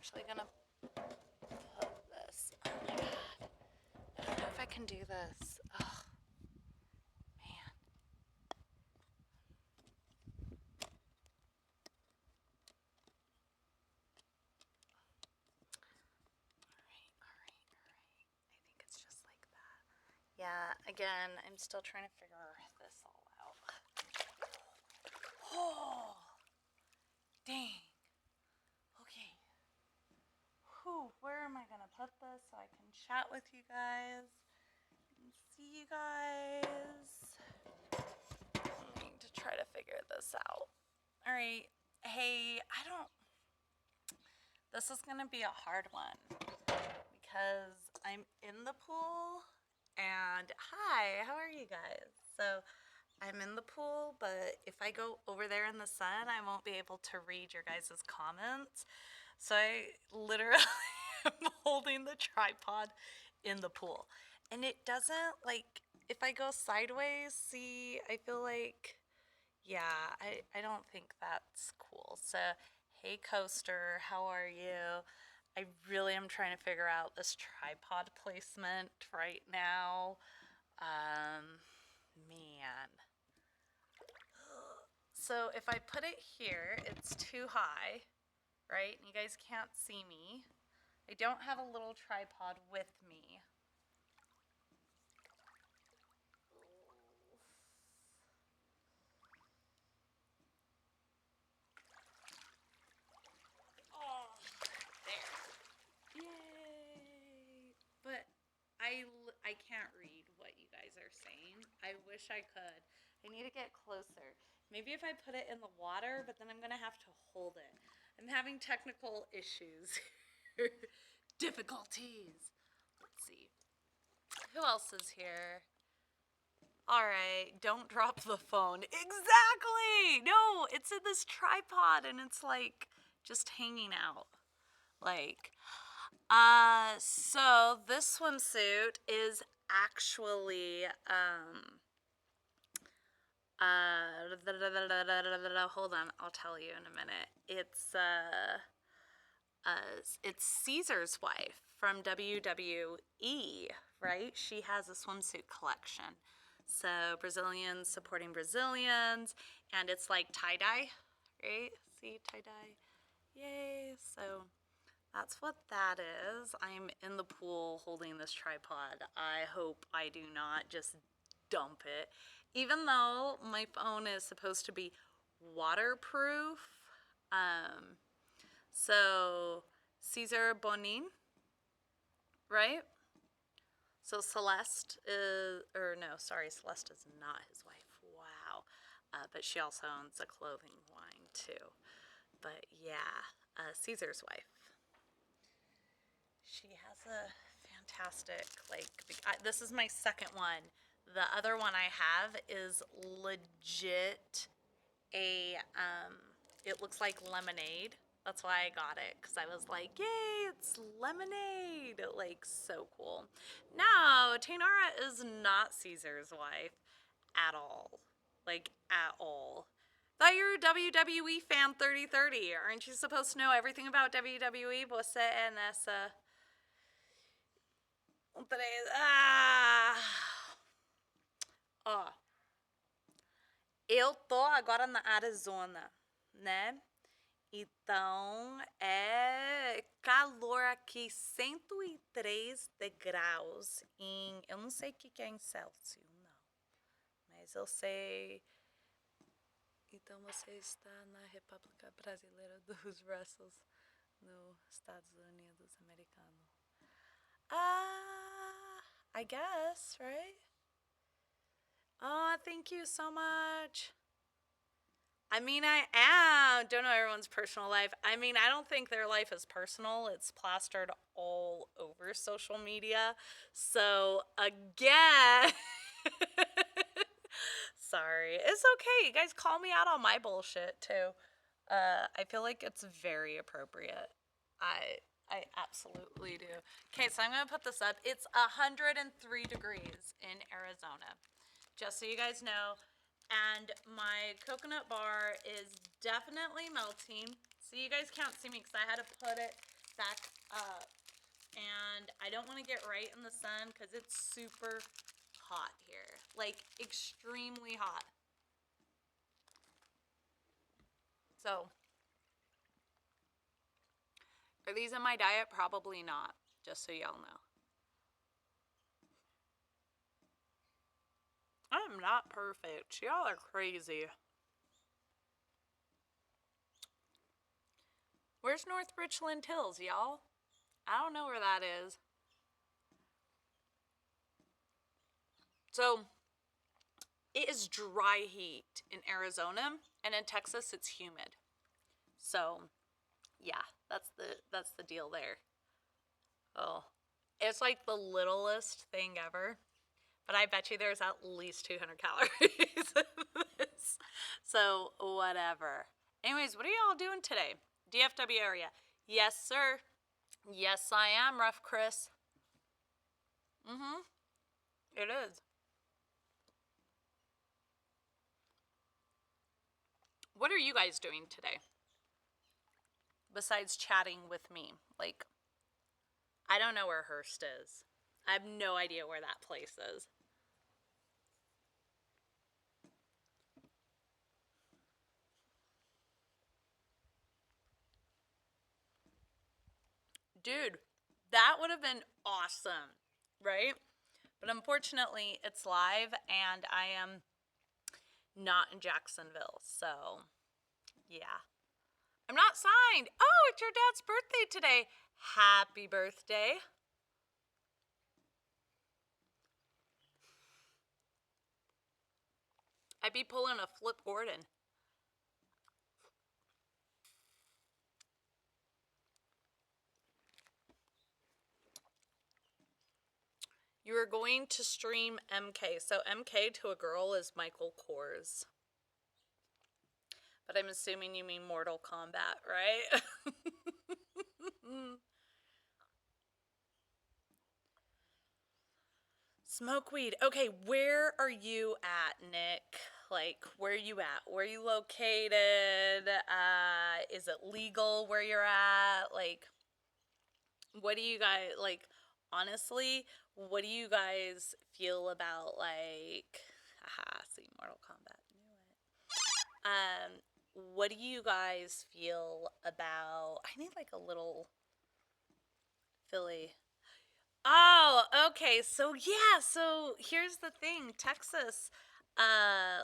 actually gonna put this. Oh my god. I don't know if I can do this. Oh, man. Alright, alright, alright. I think it's just like that. Yeah, again, I'm still trying to figure this all out. Oh, dang. Okay. Whew, where am I gonna put this so I can chat with you guys and see you guys? I need to try to figure this out. All right. Hey, this is gonna be a hard one because I'm in the pool and hi, how are you guys? So I'm in the pool, but if I go over there in the sun, I won't be able to read your guys' comments. So I literally am holding the tripod in the pool. And it doesn't, like, if I go sideways, see, I feel like, yeah, I don't think that's cool. So, hey, Coaster, how are you? I really am trying to figure out this tripod placement right now. Man. So if I put it here, it's too high, right? You guys can't see me. I don't have a little tripod with me. Oh, there. Yay! But I can't read what you guys are saying. I wish I could. I need to get closer. Maybe if I put it in the water, but then I'm going to have to hold it. I'm having technical issues. Difficulties. Let's see. Who else is here? All right, don't drop the phone. Exactly! No, it's in this tripod and it's like just hanging out. Like, so this swimsuit is actually, hold on, I'll tell you in a minute. It's Caesar's wife from WWE, right? She has a swimsuit collection. So Brazilians supporting Brazilians, and it's like tie-dye, right? See, tie-dye. Yay. So that's what that is. I'm in the pool holding this tripod. I hope I do not just dump it. Even though my phone is supposed to be waterproof. So Cesar Bonin, right? So Celeste is, or no, sorry, Celeste is not his wife. Wow. But she also owns a clothing line too. But yeah, Caesar's wife. She has a fantastic, like, this is my second one. The other one I have is legit it looks like lemonade. That's why I got it, because I was like, yay, it's lemonade. Like, so cool. No, Tainara is not Caesar's wife at all. Like, at all. Thought you were a WWE fan 3030. Aren't you supposed to know everything about WWE? Você é nessa... Ó, eu tô agora na Arizona, né? Então, é calor aqui, 103 graus eu não sei o que é em Celsius, não. Mas eu sei... Então, você está na República Brasileira dos Russos, nos Estados Unidos americanos. I guess, right? Oh, thank you so much. I mean, I am. Don't know everyone's personal life. I mean, I don't think their life is personal. It's plastered all over social media. So, again, sorry. It's okay. You guys call me out on my bullshit, too. I feel like it's very appropriate. I absolutely do. Okay, so I'm going to put this up. It's 103 degrees in Arizona. Just so you guys know. And my coconut bar is definitely melting. So you guys can't see me because I had to put it back up. And I don't want to get right in the sun because it's super hot here. Like, extremely hot. So, are these in my diet? Probably not, just so y'all know. I'm not perfect. Y'all are crazy. Where's North Richland Hills, y'all? I don't know where that is. So, it is dry heat in Arizona, and in Texas it's humid. So, yeah, that's the deal there. Oh, it's like the littlest thing ever, but I bet you there's at least 200 calories in this. So, whatever. Anyways, what are y'all doing today? DFW area. Yes, sir. Yes, I am, Rough Chris. Mm-hmm. It is. What are you guys doing today? Besides chatting with me. Like, I don't know where Hearst is. I have no idea where that place is. Dude, that would have been awesome, right? But unfortunately, it's live and I am not in Jacksonville. So, yeah. I'm not signed. Oh, it's your dad's birthday today. Happy birthday. I'd be pulling a Flip Gordon. You are going to stream MK. So MK to a girl is Michael Kors. But I'm assuming you mean Mortal Kombat, right? Smoke weed. Okay, where are you at, Nick? Like, where are you at? Where are you located? Is it legal where you're at? Like, what do you guys, like, honestly, what do you guys feel about, like, haha, see, Mortal Kombat, knew it. What do you guys feel about, I need, like, a little Philly. Oh, okay. So yeah, so here's the thing. Texas, uh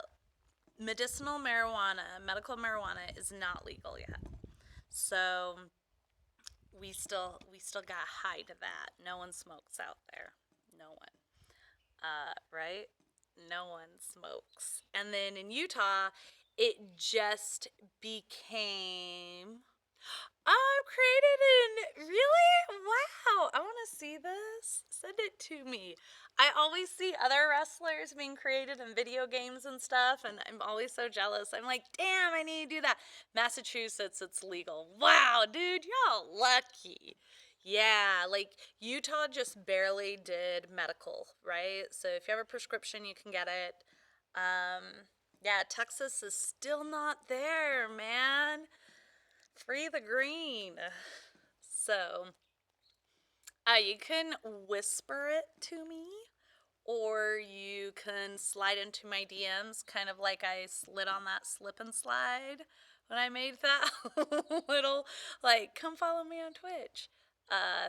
medical marijuana is not legal yet. So we still got high to that. No one smokes out there. No one. Right? No one smokes. And then in Utah, it just became I'm created in really? Wow. I want to see this. Send it to me. I always see other wrestlers being created in video games and stuff, and I'm always so jealous. I'm like, damn, I need to do that. Massachusetts, it's legal. Wow, dude, y'all lucky. Yeah, like Utah just barely did medical, right? So if you have a prescription, you can get it. Yeah, Texas is still not there, man. Free the green. So, you can whisper it to me, or you can slide into my DMs, kind of like I slid on that slip and slide when I made that little, like, come follow me on Twitch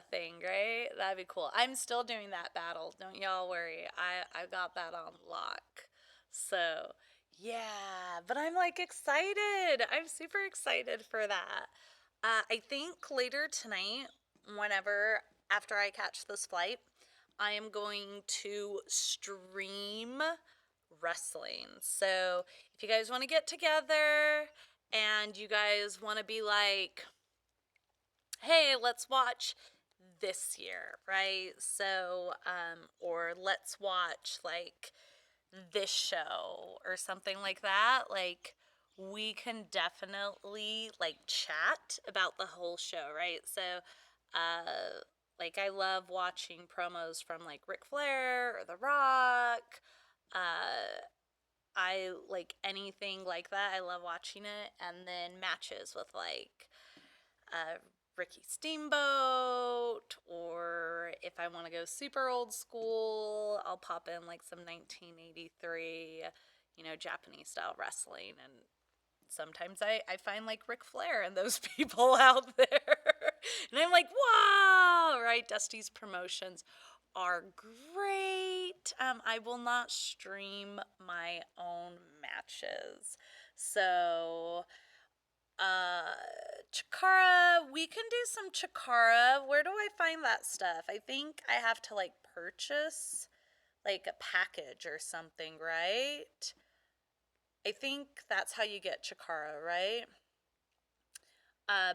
thing, right? That'd be cool. I'm still doing that battle. Don't y'all worry. I got that on lock. So, yeah, but I'm like excited. I'm super excited for that. I think later tonight, whenever after I catch this flight, I am going to stream wrestling. So if you guys want to get together and you guys want to be like, hey, let's watch this year, right? So, or let's watch like this show or something like that, like we can definitely like chat about the whole show, right? So like I love watching promos from like Ric Flair or The Rock. I like anything like that. I love watching it. And then matches with like Ricky Steamboat, or if I want to go super old school, I'll pop in like some 1983, Japanese style wrestling. And sometimes I find like Ric Flair and those people out there. And I'm like, wow, right? Dusty's promotions are great. I will not stream my own matches. So, Chikara, we can do some Chikara. Where do I find that stuff? I think I have to like purchase like a package or something, right? I think that's how you get Chikara, right?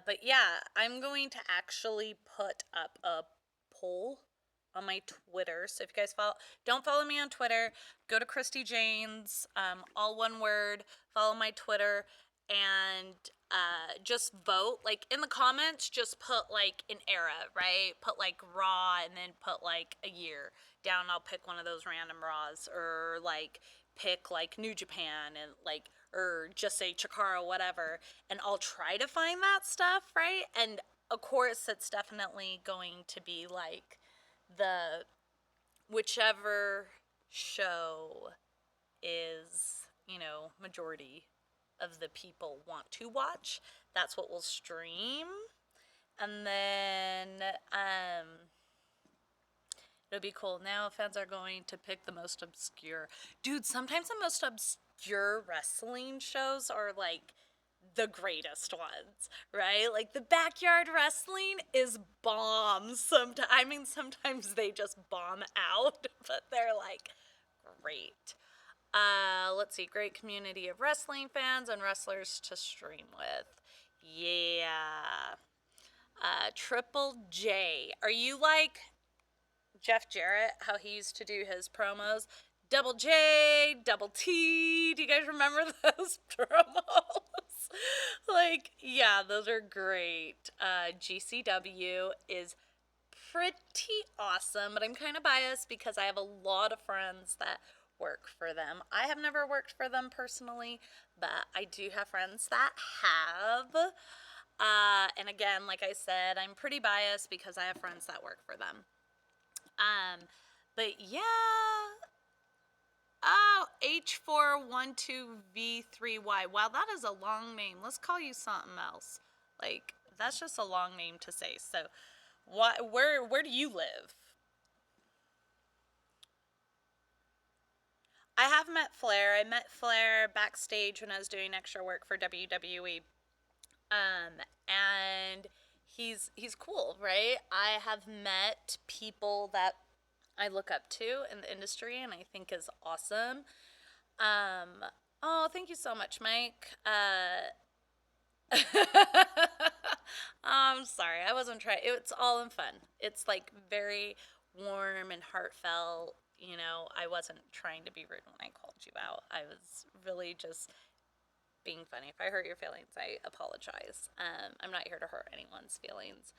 But yeah, I'm going to actually put up a poll on my Twitter. So if you guys don't follow me on Twitter, go to Christy Janes, all one word, follow my Twitter, and just vote. Like in the comments, just put like an era, right? Put like Raw and then put like a year down. I'll pick one of those random Raws, or like pick like New Japan and like, or just say Chikara, whatever, and I'll try to find that stuff, right? And of course, it's definitely going to be like the whichever show is, majority of the people want to watch. That's what we'll stream. And then it'll be cool. Now fans are going to pick the most obscure. Dude, sometimes the most obscure wrestling shows are like the greatest ones, right? Like the backyard wrestling is bomb. Sometimes they just bomb out, but they're like great. Let's see, great community of wrestling fans and wrestlers to stream with. Yeah. Triple J. Are you like Jeff Jarrett, how he used to do his promos? Double J, Double T. Do you guys remember those promos? Like, yeah, those are great. GCW is pretty awesome, but I'm kind of biased because I have a lot of friends that work for them. I have never worked for them personally, but I do have friends that have. And again, like I said, I'm pretty biased because I have friends that work for them. But yeah. Oh, H412V3Y. Wow, that is a long name. Let's call you something else. Like, that's just a long name to say. So, where do you live? I have met Flair. I met Flair backstage when I was doing extra work for WWE. And he's cool, right? I have met people that I look up to in the industry and I think is awesome. Oh, thank you so much, Mike. I'm sorry, I wasn't trying. It's all in fun. It's like very warm and heartfelt. I wasn't trying to be rude when I called you out. I was really just being funny. If I hurt your feelings, I apologize. I'm not here to hurt anyone's feelings.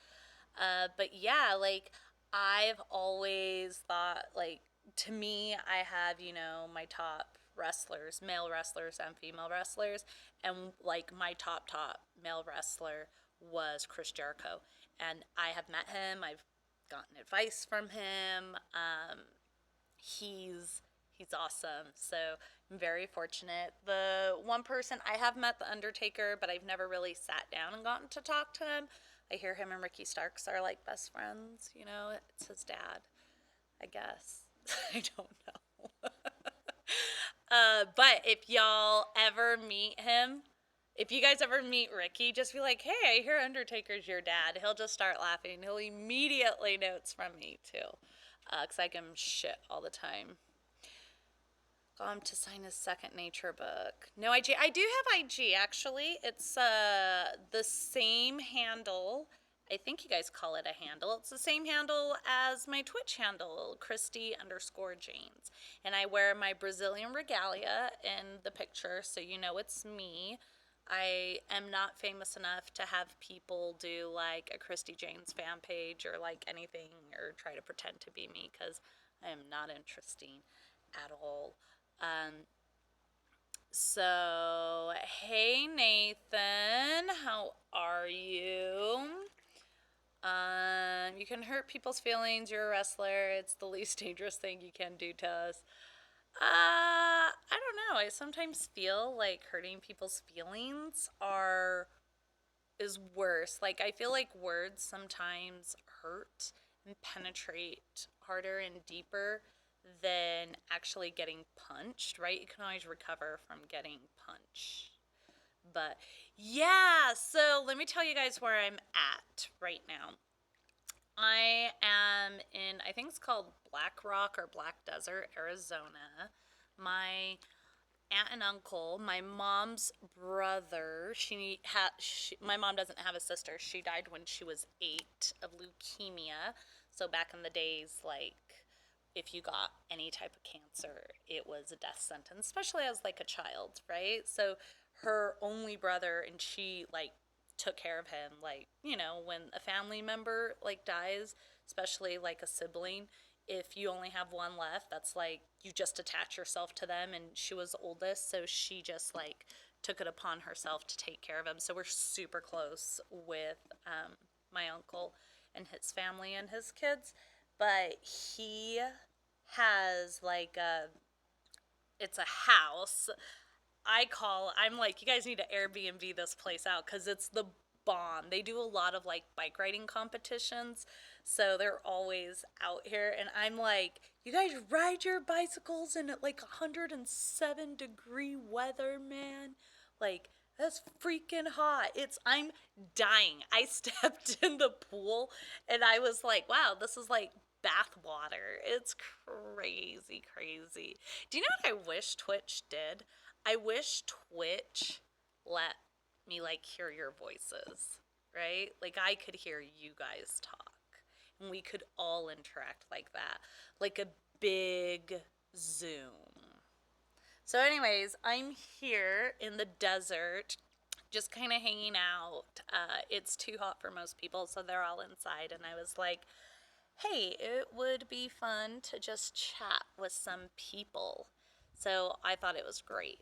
But yeah, like I've always thought, like, to me, I have, my top wrestlers, male wrestlers and female wrestlers, and like my top male wrestler was Chris Jericho, and I have met him. I've gotten advice from him. He's awesome. So I'm very fortunate. The one person I have met, the Undertaker, but I've never really sat down and gotten to talk to him. I hear him and Ricky Starks are like best friends. It's his dad, I guess. I don't know. But if y'all ever meet him, if you guys ever meet Ricky, just be like, hey, I hear Undertaker's your dad. He'll just start laughing. He'll immediately know it's from me, too. Because I give him shit all the time. Got him to sign his Second Nature book. No IG. I do have IG, actually. It's the same handle. I think you guys call it a handle. It's the same handle as my Twitch handle, Christy_Janes. And I wear my Brazilian regalia in the picture, so you know it's me. I am not famous enough to have people do like a Christy Janes fan page or like anything or try to pretend to be me, because I am not interesting at all. So, hey Nathan, how are you? You can hurt people's feelings. You're a wrestler. It's the least dangerous thing you can do to us. I don't know. I sometimes feel like hurting people's feelings is worse. Like, I feel like words sometimes hurt and penetrate harder and deeper than actually getting punched, right? You can always recover from getting punched. But yeah, so let me tell you guys where I'm at right now. I am in, I think it's called Black Rock or Black Desert, Arizona. My aunt and uncle, my mom's brother, my mom doesn't have a sister. She died when she was 8 of leukemia. So back in the days, like, if you got any type of cancer, it was a death sentence, especially as like a child, right? So her only brother, and she like took care of him, like, you know, when a family member like dies, especially like a sibling, if you only have one left, that's like you just attach yourself to them. And she was the oldest, so she just like took it upon herself to take care of him. So we're super close with my uncle and his family and his kids. But he has like it's a house. I'm like, you guys need to Airbnb this place out because it's the bomb. They do a lot of like bike riding competitions, so they're always out here. And I'm like, you guys ride your bicycles in like 107-degree weather, man. Like, that's freaking hot. I'm dying. I stepped in the pool and I was like, wow, this is like bath water. It's crazy, crazy. Do you know what I wish Twitch did? I wish Twitch let me like hear your voices, right? Like I could hear you guys talk and we could all interact like that, like a big Zoom. So anyways, I'm here in the desert, just kind of hanging out. It's too hot for most people, so they're all inside, and I was like, hey, it would be fun to just chat with some people. So I thought it was great.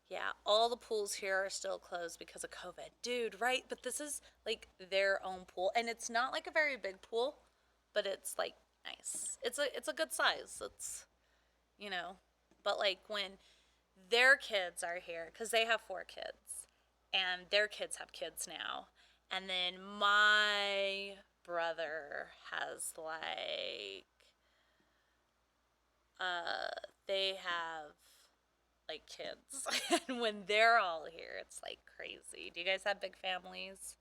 Yeah, all the pools here are still closed because of COVID. Dude, right? But this is like their own pool. And it's not like a very big pool, but it's like nice. It's a good size. It's, you know, but like when their kids are here, because they have 4 kids, and their kids have kids now. And then my brother has like, they have like kids. And when they're all here, it's like crazy. Do you guys have big families?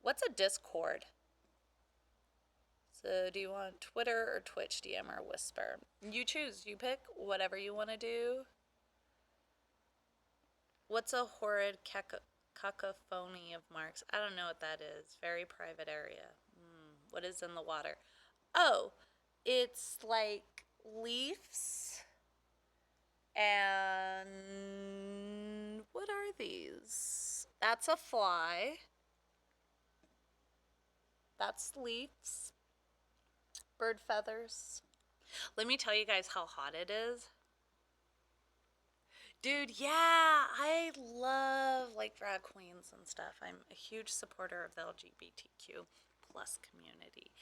What's a Discord? So do you want Twitter or Twitch DM or Whisper? You choose. You pick whatever you want to do. What's a horrid cacophony of marks? I don't know what that is. Very private area. What is in the water? Oh, it's like leaves. And what are these? That's a fly. That's leaves. Bird feathers. Let me tell you guys how hot it is. Dude, yeah, I love like drag queens and stuff. I'm a huge supporter of the LGBTQ plus community.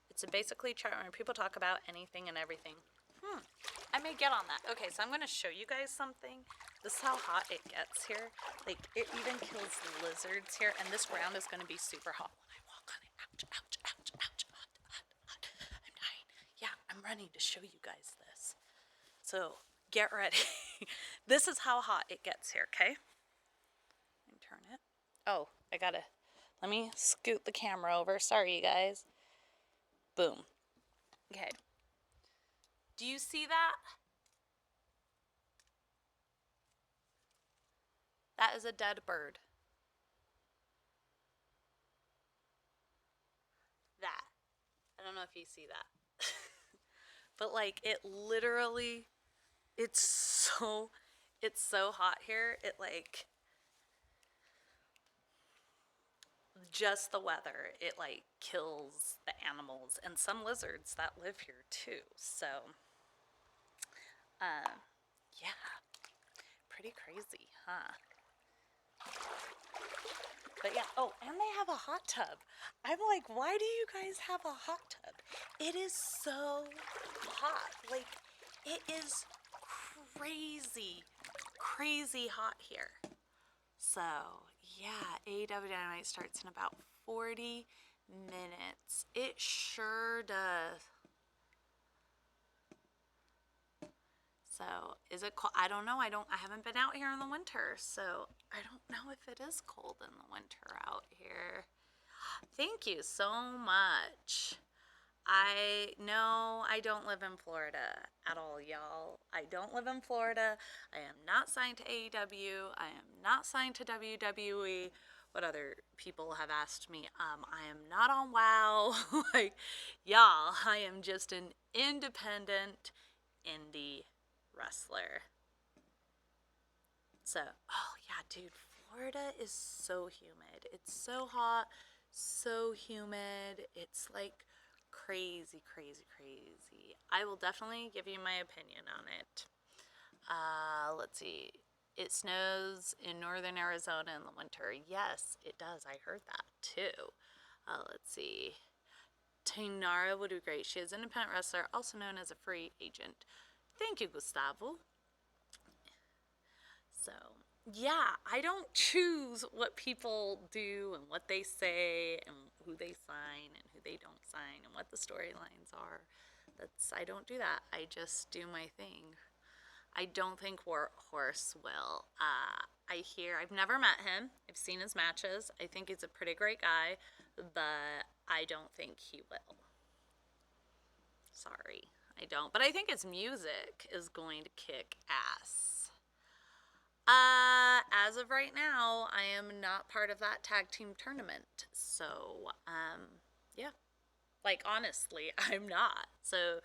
It's a basically chat where people talk about anything and everything. I may get on that. Okay, so I'm going to show you guys something. This is how hot it gets here. Like, it even kills lizards here, and this ground is going to be super hot when I walk on it. Ouch, ouch, ouch, ouch, hot, hot, hot. I'm dying. Yeah, I'm running to show you guys this. So, get ready. This is how hot it gets here, okay? Let me turn it. Oh, let me scoot the camera over. Sorry, you guys. Boom. Okay. Do you see that? That is a dead bird. That. I don't know if you see that. But like it literally it's so hot here. It like just the weather, it like kills the animals and some lizards that live here too. So yeah. Pretty crazy, huh? But yeah, oh, and they have a hot tub. I'm like, why do you guys have a hot tub? It is so hot. Like, it is crazy, crazy hot here. So, yeah, AEW Dynamite starts in about 40 minutes. It sure does. So, is it cold? I don't know. I haven't been out here in the winter, so I don't know if it is cold in the winter out here. Thank you so much. I know I don't live in Florida at all, y'all. I don't live in Florida. I am not signed to AEW. I am not signed to WWE. What other people have asked me? I am not on WoW. Like, y'all, I am just an independent indie wrestler. So, oh yeah, dude, Florida is so humid. It's so hot, so humid. It's like crazy, crazy, crazy. I will definitely give you my opinion on it. Let's see. It snows in northern Arizona in the winter. Yes, it does. I heard that too. Let's see. Tainara would be great. She is an independent wrestler, also known as a free agent. Thank you, Gustavo. So, yeah, I don't choose what people do and what they say and who they sign and who they don't sign and what the storylines are. I don't do that. I just do my thing. I don't think Horse will. I've never met him. I've seen his matches. I think he's a pretty great guy, but I don't think he will. Sorry, I don't. But I think his music is going to kick ass. As of right now, I am not part of that tag team tournament. So, yeah. Like, honestly, I'm not. So,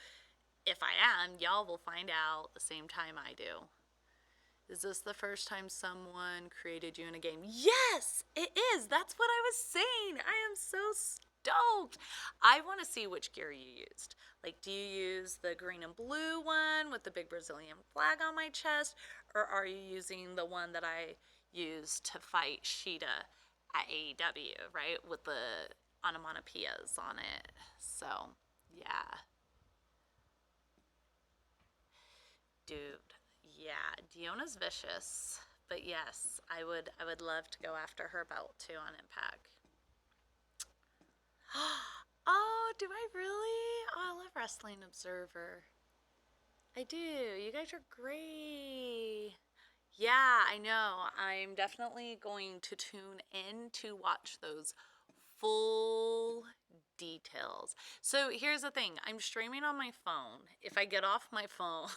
if I am, y'all will find out the same time I do. Is this the first time someone created you in a game? Yes, it is. That's what I was saying. I am so stoked. I want to see which gear you used. Like, do you use the green and blue one with the big Brazilian flag on my chest? Or are you using the one that I used to fight Sheeta at AEW, right? With the onomatopoeias on it. So, yeah. Dude, yeah, Diona's vicious. But yes, I would love to go after her belt too on Impact. Oh, do I really? Oh, I love Wrestling Observer. I do. You guys are great. Yeah, I know. I'm definitely going to tune in to watch those full details. So here's the thing, I'm streaming on my phone. If I get off my phone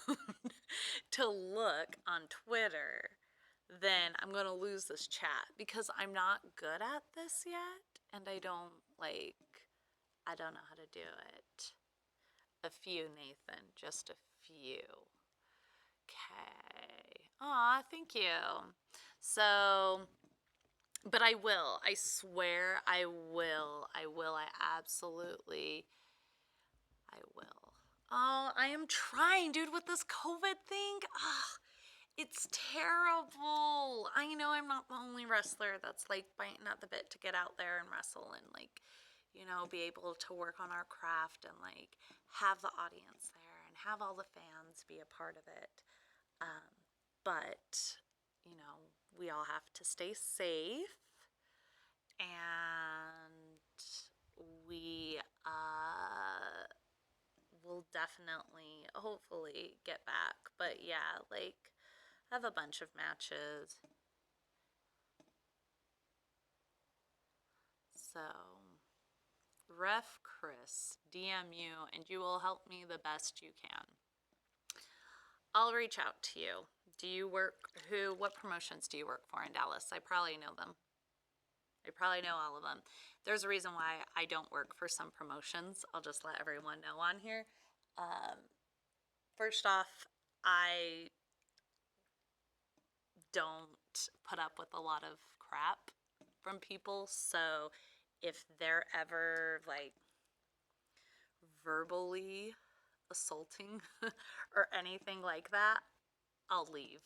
to look on Twitter, then I'm going to lose this chat because I'm not good at this yet and I don't know how to do it. A few, Nathan, just a few. Okay. Aw, thank you. So, but I will. I swear I will. I will. I absolutely. I will. Oh, I am trying, dude, with this COVID thing. Ah, it's terrible. I know I'm not the only wrestler that's like biting at the bit to get out there and wrestle and like, be able to work on our craft and like have the audience there and have all the fans be a part of it. But, we all have to stay safe and we will definitely, hopefully, get back. But yeah, like, I have a bunch of matches. So, Ref Chris, DM you, and you will help me the best you can. I'll reach out to you. What promotions do you work for in Dallas? I probably know them. I probably know all of them. There's a reason why I don't work for some promotions. I'll just let everyone know on here. First off, I don't put up with a lot of crap from people. So if they're ever like verbally assaulting or anything like that, I'll leave.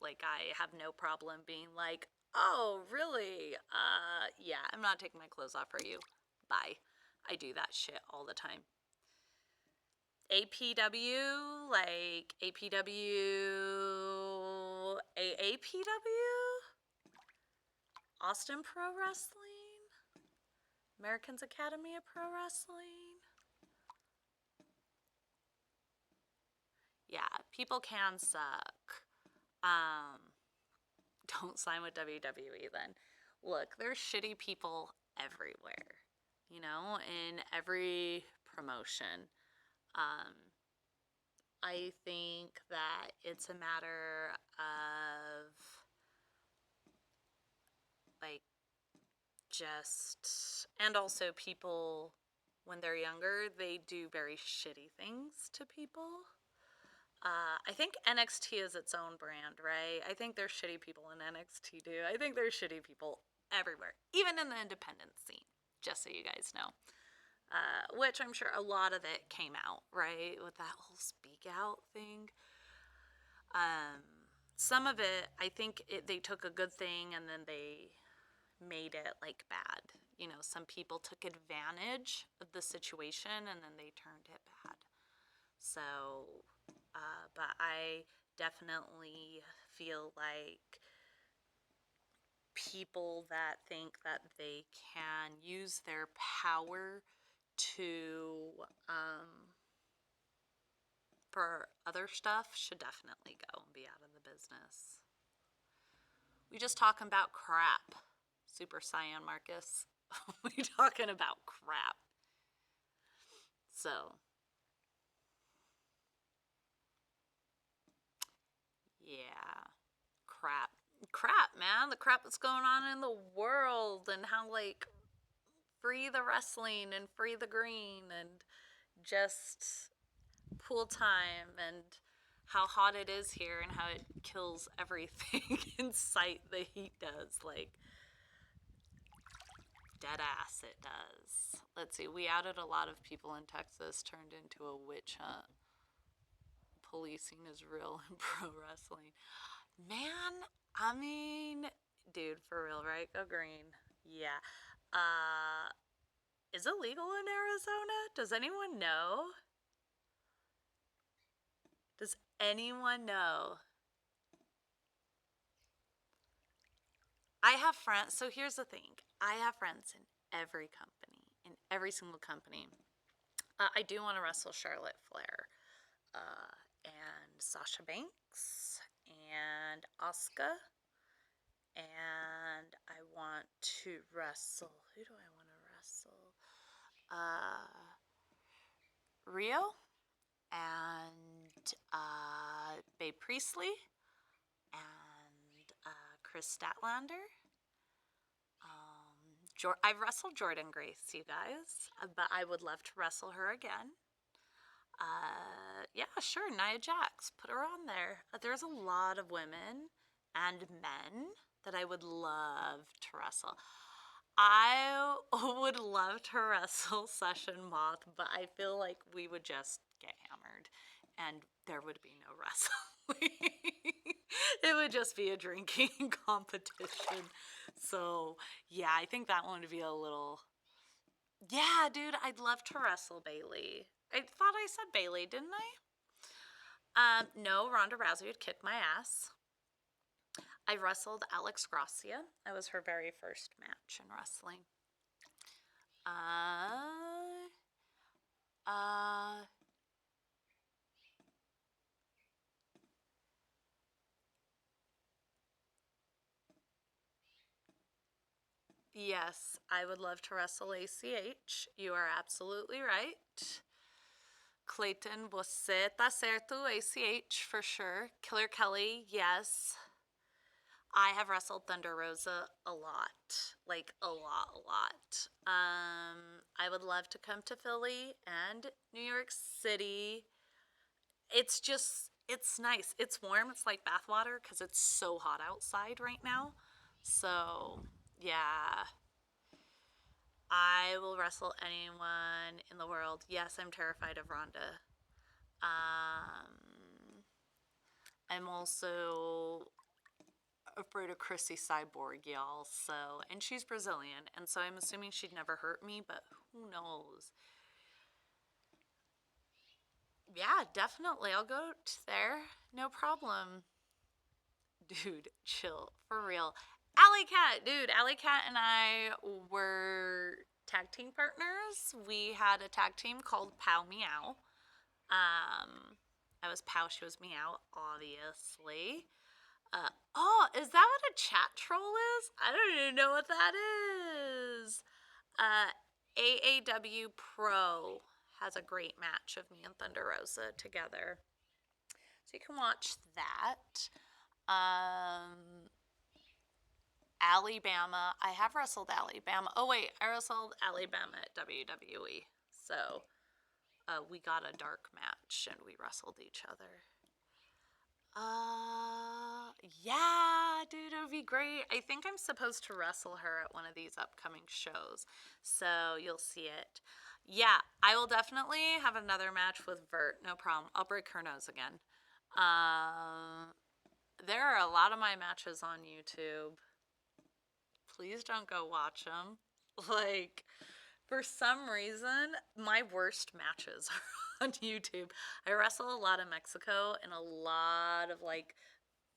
Like, I have no problem being like, oh, really? Yeah, I'm not taking my clothes off for you. Bye. I do that shit all the time. APW, like APW, AAPW, Austin Pro Wrestling, Americans Academy of Pro Wrestling. Yeah, people can suck. Don't sign with WWE then. Look, there's shitty people everywhere, you know, in every promotion. I think that it's a matter of like just, and also people when they're younger, they do very shitty things to people. I think NXT is its own brand, right? I think there's shitty people in NXT too. I think there's shitty people everywhere, even in the independent scene, just so you guys know. Which I'm sure a lot of it came out, right? With that whole speak out thing. Some of it, I think they took a good thing and then they made it like bad. You know, some people took advantage of the situation and then they turned it bad. So, but I definitely feel like people that think that they can use their power to, for other stuff should definitely go and be out of the business. We just talking about crap, Super Saiyan Marcus. We talking about crap. So, yeah, crap, man. The crap that's going on in the world and how like free the wrestling and free the green and just pool time and how hot it is here and how it kills everything in sight the heat does. Like, dead ass it does. Let's see, we outed a lot of people in Texas, turned into a witch hunt. Policing is real in pro wrestling. Man, I mean, dude, for real, right? Go green. Yeah. Is it legal in Arizona? Does anyone know? Does anyone know? I have friends. So here's the thing. I have friends in every company, in every single company. I do want to wrestle Charlotte Flair and Sasha Banks and Asuka. And I want to wrestle. Who do I want to wrestle? Rio and Babe Priestley and Chris Statlander. I've wrestled Jordan Grace, you guys, but I would love to wrestle her again. Yeah, sure, Nia Jax, put her on there. There's a lot of women and men that I would love to wrestle. I would love to wrestle Session Moth, but I feel like we would just get hammered and there would be no wrestling. It would just be a drinking competition. So, yeah, I think that one would be a little... Yeah, dude, I'd love to wrestle Bailey. I thought I said Bailey, didn't I? No, Ronda Rousey would kick my ass. I wrestled Alex Gracia. That was her very first match in wrestling. Yes, I would love to wrestle ACH. You are absolutely right. Clayton, você tá certo, ACH for sure. Killer Kelly, yes. I have wrestled Thunder Rosa a lot. Like, a lot. I would love to come to Philly and New York City. It's just, it's nice. It's warm. It's like bathwater because it's so hot outside right now. So, yeah. I will wrestle anyone in the world. Yes, I'm terrified of Ronda. I'm also afraid of Chrissy Cyborg, y'all. So, and she's Brazilian, and so I'm assuming she'd never hurt me, but who knows? Yeah, definitely. I'll go there. No problem. Dude, chill. For real. Alley Cat, dude. Alley Cat and I were tag team partners. We had a tag team called Pow Meow. I was Pow, she was Meow, obviously. Oh, is that what a chat troll is? I don't even know what that is. AAW Pro has a great match of me and Thunder Rosa together. So you can watch that. Alabama. I have wrestled Alabama. Oh, wait. I wrestled Alabama at WWE. So we got a dark match and we wrestled each other. Yeah, dude, it would be great. I think I'm supposed to wrestle her at one of these upcoming shows, so you'll see it. Yeah, I will definitely have another match with Vert, no problem. I'll break her nose again. There are a lot of my matches on YouTube. Please don't go watch them. Like, for some reason, my worst matches are on YouTube. I wrestle a lot in Mexico and a lot of like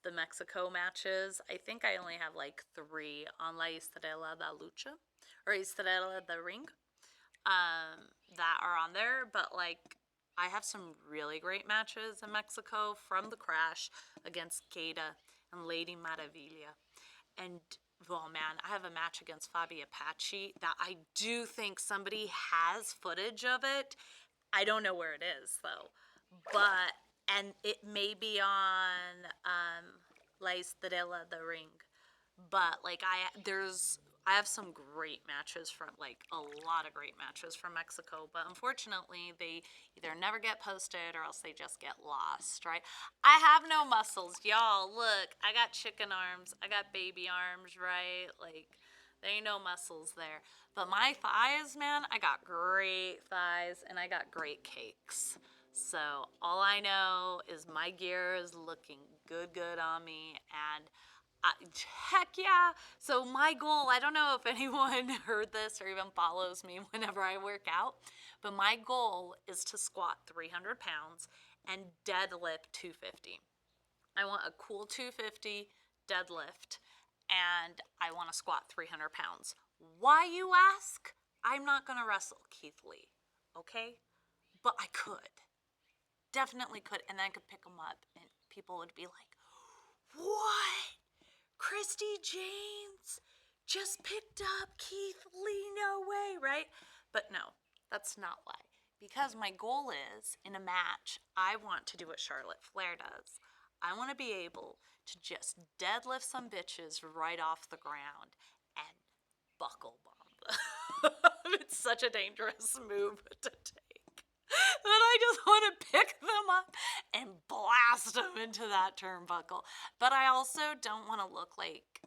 the Mexico matches. I think I only have like 3 on La Estrella de Lucha or Estrella de Ring that are on there, but like I have some really great matches in Mexico from the Crash against Gata and Lady Maravilla. And oh man, I have a match against Fabi Apache that I do think somebody has footage of it. I don't know where it is though, but and it may be on La Estrella de Ring, but like I have some great matches from like a lot of great matches from Mexico, but unfortunately they either never get posted or else they just get lost, right? I have no muscles, y'all. Look, I got chicken arms, I got baby arms, right? Like there ain't no muscles there. But my thighs, man, I got great thighs and I got great cakes. So all I know is my gear is looking good on me, and heck yeah. So my goal, I don't know if anyone heard this or even follows me whenever I work out, but my goal is to squat 300 pounds and deadlift 250. I want a cool 250 deadlift and I want to squat 300 pounds. Why, you ask? I'm not going to wrestle Keith Lee, okay? But I could. Definitely could. And then I could pick him up and people would be like, what? Christy James just picked up Keith Lee, no way, right? But no, that's not why. Because my goal is, in a match, I want to do what Charlotte Flair does. I want to be able to just deadlift some bitches right off the ground and buckle bomb them. It's such a dangerous move to take. But I just want to pick them up and blast them into that turnbuckle. But I also don't want to look like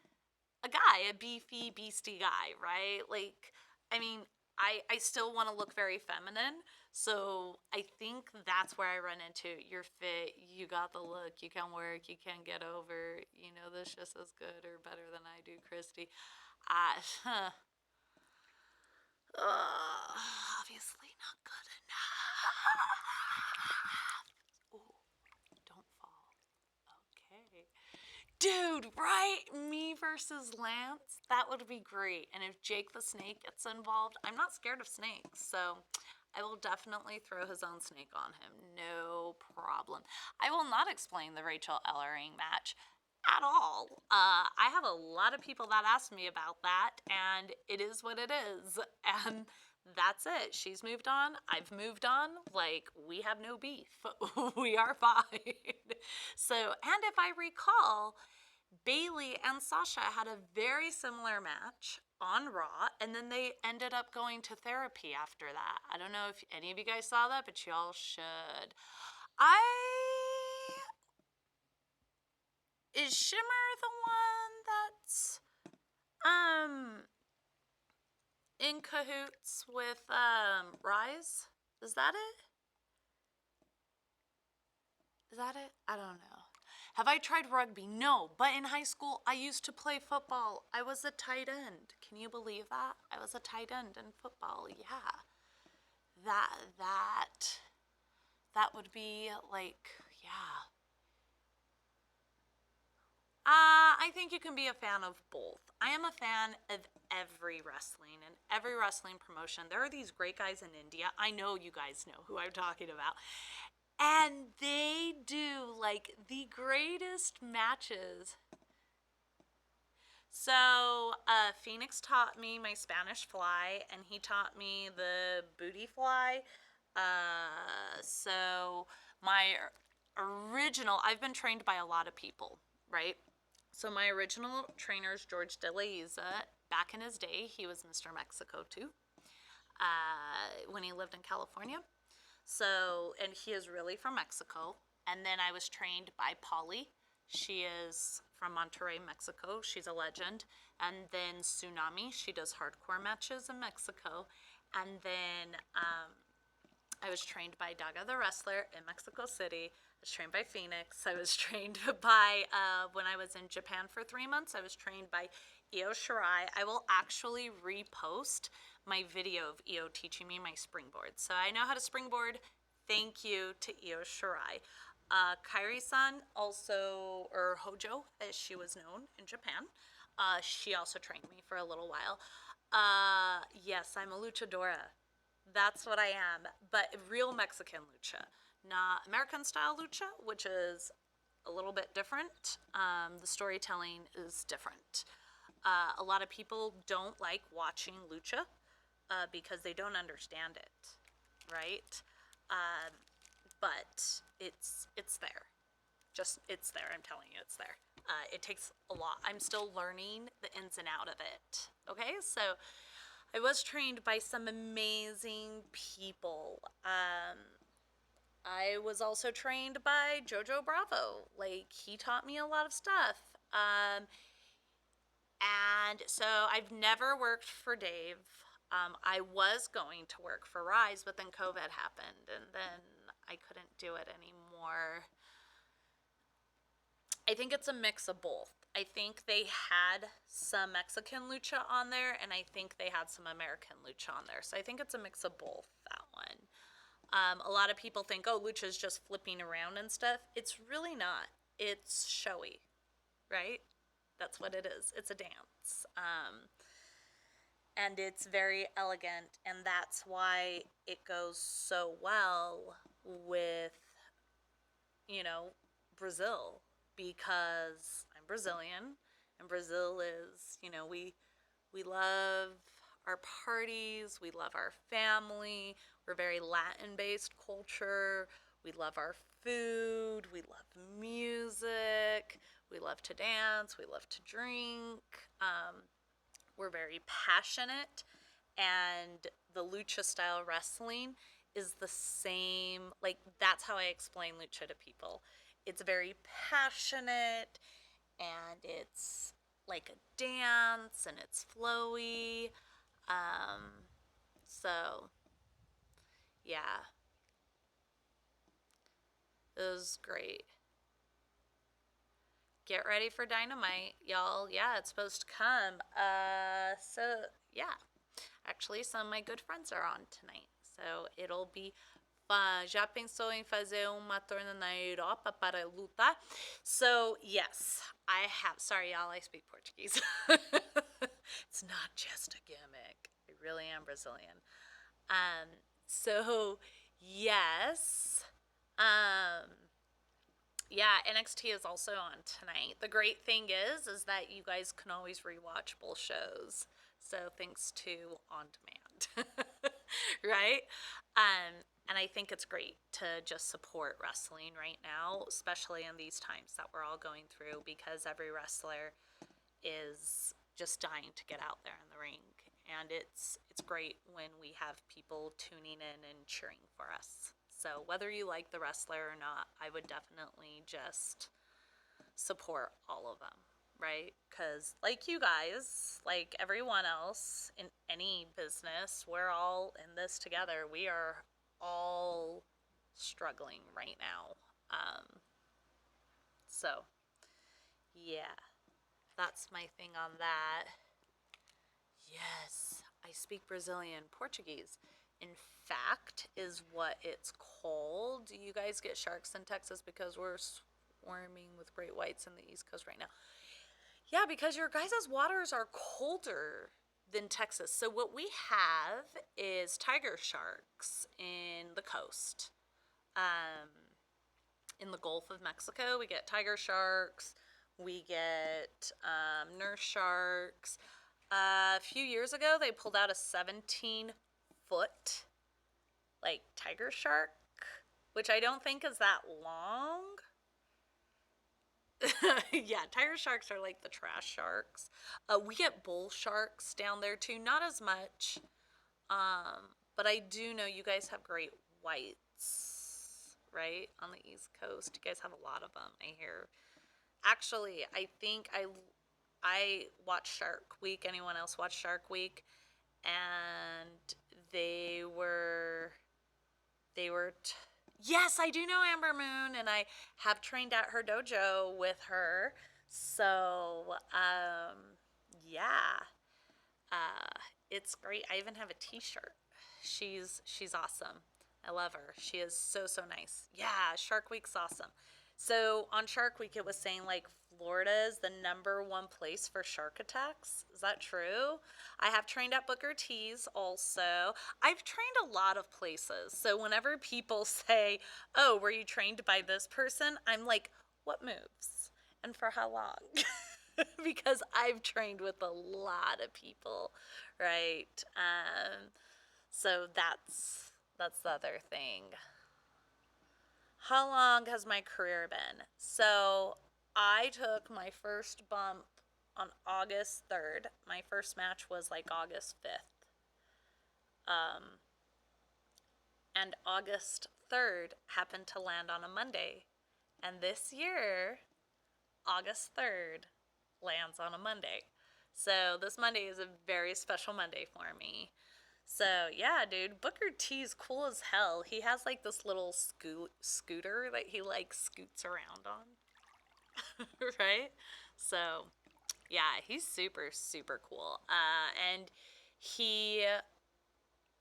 a guy, a beefy, beastie guy, right? Like, I mean, I still want to look very feminine. So I think that's where I run into you're fit, you got the look, you can work, you can get over, you know this just as good or better than I do, Christy. Obviously not good enough. Ooh, don't fall. Okay. Dude, right? Me versus Lance? That would be great. And if Jake the Snake gets involved, I'm not scared of snakes, so I will definitely throw his own snake on him. No problem. I will not explain the Rachel Ellering match at all. I have a lot of people that ask me about that, and it is what it is. And that's it. She's moved on. I've moved on. Like, we have no beef. We are fine. So, and if I recall, Bailey and Sasha had a very similar match on Raw, and then they ended up going to therapy after that. I don't know if any of you guys saw that, but y'all should. Is Shimmer the one that's in cahoots with Rise? Is that it? Is that it? I don't know. Have I tried rugby? No, but in high school I used to play football. I was a tight end. Can you believe that? I was a tight end in football. Yeah. That that that would be like, yeah. I think you can be a fan of both. I am a fan of every wrestling and every wrestling promotion. There are these great guys in India. I know you guys know who I'm talking about. And they do like the greatest matches. So, Phoenix taught me my Spanish fly, and he taught me the booty fly. So, my original, I've been trained by a lot of people, right? So, my original trainer is George De La Isa. Back in his day, he was Mr. Mexico too, when he lived in California. So, and he is really from Mexico. And then I was trained by Poolh. She is from Monterrey, Mexico. She's a legend. And then Tsunami. She does hardcore matches in Mexico. And then I was trained by Daga the wrestler in Mexico City. I was trained by Phoenix. I was trained by, when I was in Japan for 3 months, I was trained by Io Shirai. I will actually repost my video of Io teaching me my springboard. So I know how to springboard. Thank you to Io Shirai. Kairi-san also, or Hojo, as she was known in Japan, she also trained me for a little while. Yes, I'm a luchadora. That's what I am, but real Mexican lucha, not American style lucha, which is a little bit different. The storytelling is different. A lot of people don't like watching lucha because they don't understand it, right? But it's there. Just, it's there. I'm telling you, it's there. It takes a lot. I'm still learning the ins and out of it. Okay, so I was trained by some amazing people. I was also trained by Jojo Bravo. Like, he taught me a lot of stuff. And so I've never worked for Dave. I was going to work for Rise, but then COVID happened, and then I couldn't do it anymore. I think it's a mix of both. I think they had some Mexican lucha on there, and I think they had some American lucha on there. So I think it's a mix of both, that one. A lot of people think, oh, lucha is just flipping around and stuff. It's really not. It's showy, right? That's what it is. It's a dance. And it's very elegant, and that's why it goes so well with, you know, Brazil, because I'm Brazilian, and Brazil is, you know, we love our parties, we love our family, we're very Latin-based culture, we love our food, we love music, we love to dance, we love to drink, we're very passionate, and the lucha style wrestling is the same. Like, that's how I explain lucha to people. It's very passionate, and it's like a dance, and it's flowy. So yeah, it was great. Get ready for Dynamite, y'all. Yeah, it's supposed to come. So yeah, actually, some of my good friends are on tonight, so it'll be fun. Já pensou em fazer uma torna na Europa para lutar? So yes, I have. Sorry, y'all, I speak Portuguese. It's not just a gimmick. I really am Brazilian. So yes. Yeah, NXT is also on tonight. The great thing is that you guys can always rewatch both shows. So thanks to On Demand, right? And I think it's great to just support wrestling right now, especially in these times that we're all going through, because every wrestler is just dying to get out there in the ring. And it's great when we have people tuning in and cheering for us. So whether you like the wrestler or not, I would definitely just support all of them, right? Because like you guys, like everyone else in any business, we're all in this together. We are all struggling right now. So, yeah, that's my thing on that. Yes, I speak Brazilian Portuguese. In fact, is what it's called. Do you guys get sharks in Texas because we're swarming with great whites in the East Coast right now? Yeah, because your guys' waters are colder than Texas. So what we have is tiger sharks in the coast. Um, in the Gulf of Mexico, we get tiger sharks. We get nurse sharks. A few years ago, they pulled out a 17-foot like tiger shark, which I don't think is that long. Yeah, tiger sharks are like the trash sharks. We get bull sharks down there too, not as much. But I do know you guys have great whites, right? On the East Coast. You guys have a lot of them, I hear. Actually, I think I watched Shark Week. Anyone else watch Shark Week? And they were yes, I do know Amber Moon, and I have trained at her dojo with her. So, yeah, it's great. I even have a T-shirt. She's awesome. I love her. She is so so nice. Yeah, Shark Week's awesome. So on Shark Week, it was saying like Florida is the #1 place for shark attacks. Is that true? I have trained at Booker T's also. I've trained a lot of places. So whenever people say, "Oh, were you trained by this person?" I'm like, "What moves? And for how long?" Because I've trained with a lot of people, right? So that's the other thing. How long has my career been? So I took my first bump on August 3rd. My first match was like August 5th. And August 3rd happened to land on a Monday. And this year, August 3rd lands on a Monday. So this Monday is a very special Monday for me. So yeah, dude, Booker T's cool as hell. He has like this little scooter that he like scoots around on, right? So yeah, he's super super cool. And he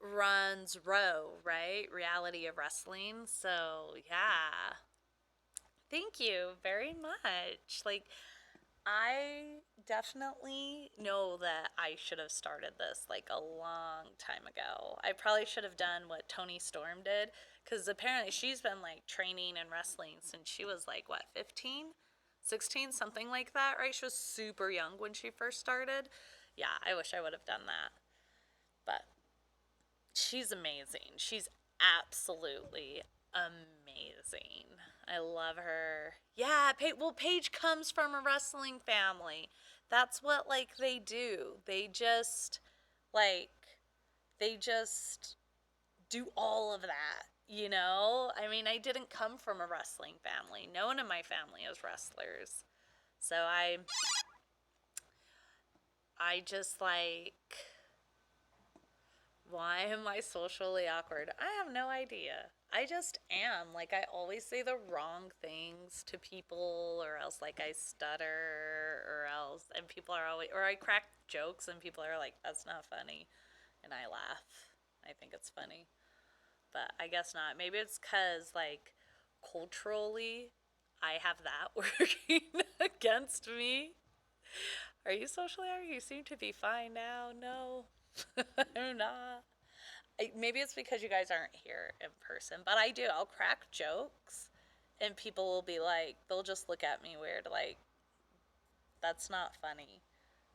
runs Row, right? Reality of Wrestling. So yeah, thank you very much. Like I definitely know that I should have started this like a long time ago. I probably should have done what Toni Storm did because apparently she's been like training and wrestling since she was like, what, 15? 16, something like that, right? She was super young when she first started. Yeah, I wish I would have done that. But she's amazing. She's absolutely amazing. I love her. Yeah, well, Paige comes from a wrestling family. That's what like they do. Like they just do all of that, you know? I mean, I didn't come from a wrestling family. No one in my family is wrestlers. So I just like why am I socially awkward? I have no idea. I just am. Like, I always say the wrong things to people, or else, like, I stutter, or else, and people are always, or I crack jokes, and people are like, that's not funny. And I laugh. I think it's funny. But I guess not. Maybe it's because, like, culturally, I have that working against me. Are you socially awkward? You seem to be fine now. No, I'm not. Maybe it's because you guys aren't here in person, but I do. I'll crack jokes, and people will be like, they'll just look at me weird, like, that's not funny.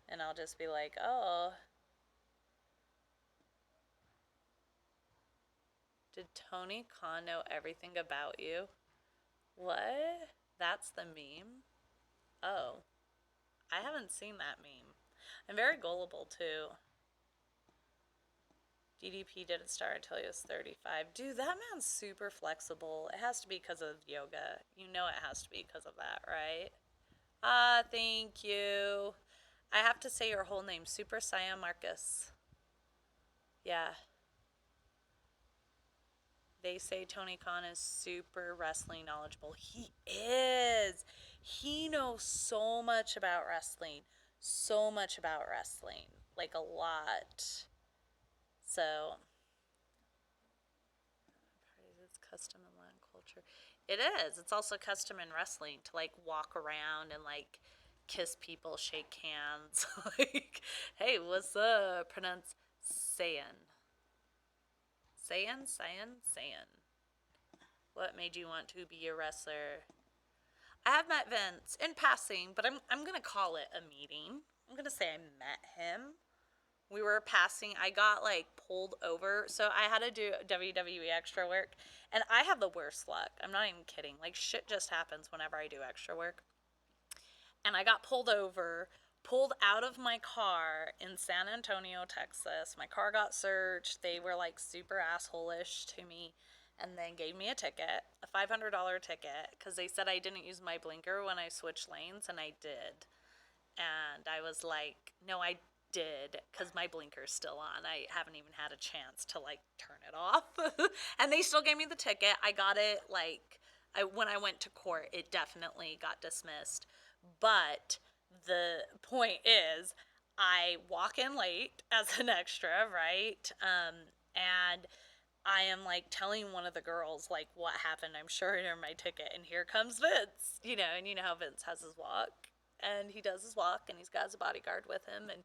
And I'll just be like, oh, did Tony Khan know everything about you? What? That's the meme? Oh, I haven't seen that meme. I'm very gullible too. DDP didn't start until he was 35. Dude, that man's super flexible. It has to be because of yoga. You know it has to be because of that, right? Ah, thank you. I have to say your whole name, Super Saiyan Marcus. Yeah. They say Tony Khan is super wrestling knowledgeable. He is. He knows so much about wrestling. So much about wrestling. Like a lot. So, it's custom in Latin culture. It is. It's also custom in wrestling to like walk around and like kiss people, shake hands. Like, hey, what's up? Pronounce Saiyan. Saiyan? Saiyan? Saiyan. What made you want to be a wrestler? I have met Vince in passing, but I'm gonna call it a meeting. I'm gonna say I met him. We were passing. I got like pulled over, so I had to do WWE extra work, and I have the worst luck. I'm not even kidding. Like shit just happens whenever I do extra work, and I got pulled over, pulled out of my car in San Antonio, Texas. My car got searched. They were like super asshole-ish to me, and then gave me a ticket, a $500 ticket, because they said I didn't use my blinker when I switched lanes, and I did. And I was like, no, I did, because my blinker's still on. I haven't even had a chance to like turn it off. And they still gave me the ticket. I got it like when I went to court, it definitely got dismissed. But the point is, I walk in late as an extra, right? And I am like telling one of the girls like what happened. I'm showing her my ticket, and here comes Vince. And you know how Vince has his walk, and he does his walk, and he's got his bodyguard with him, and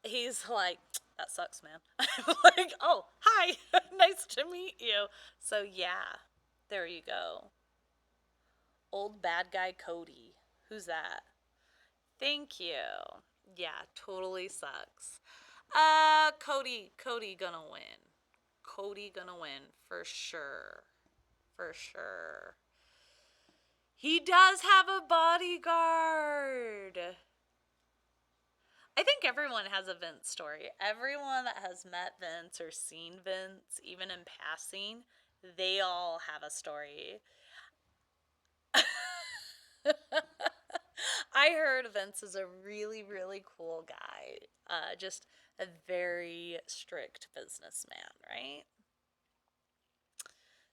he's like, "That sucks, man." I'm like, "Oh, hi, nice to meet you." So yeah, there you go. Old bad guy Cody. Who's that? Thank you. Yeah, totally sucks. Cody gonna win. Cody gonna win for sure. For sure. He does have a bodyguard. I think everyone has a Vince story. Everyone that has met Vince or seen Vince, even in passing, they all have a story. I heard Vince is a really, really cool guy. Just a very strict businessman, right?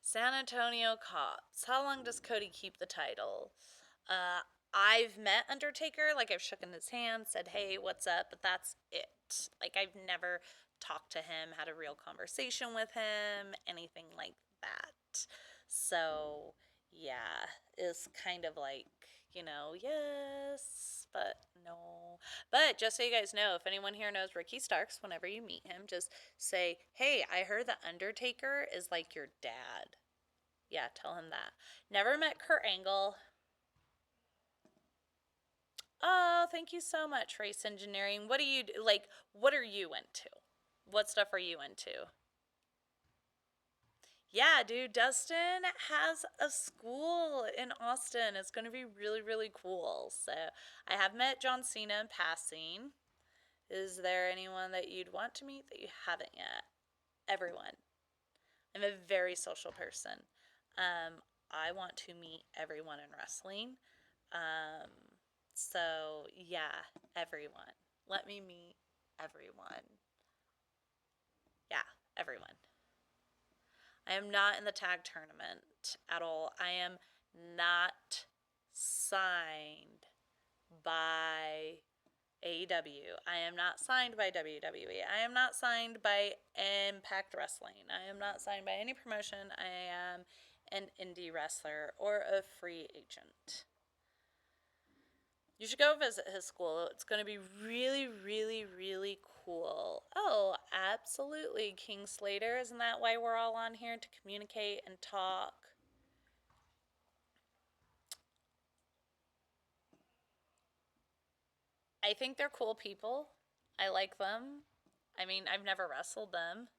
San Antonio Cops. How long does Cody keep the title? Uh, I've met Undertaker, like I've shooken his hand, said, hey, what's up? But that's it. Like I've never talked to him, had a real conversation with him, anything like that. So, yeah, it's kind of like, yes, but no. But just so you guys know, if anyone here knows Ricky Starks, whenever you meet him, just say, hey, I heard the Undertaker is like your dad. Yeah, tell him that. Never met Kurt Angle. Oh, thank you so much, Race Engineering. What do you like? What are you into? What stuff are you into? Yeah, dude, Dustin has a school in Austin. It's going to be really, really cool. So, I have met John Cena in passing. Is there anyone that you'd want to meet that you haven't yet? Everyone. I'm a very social person. I want to meet everyone in wrestling. Um, so, yeah, everyone. Let me meet everyone. Yeah, everyone. I am not in the tag tournament at all. I am not signed by AEW. I am not signed by WWE. I am not signed by Impact Wrestling. I am not signed by any promotion. I am an indie wrestler or a free agent. You should go visit his school. It's going to be really, really, really cool. Oh, absolutely, King Slater. Isn't that why we're all on here? To communicate and talk? I think they're cool people. I like them. I mean, I've never wrestled them.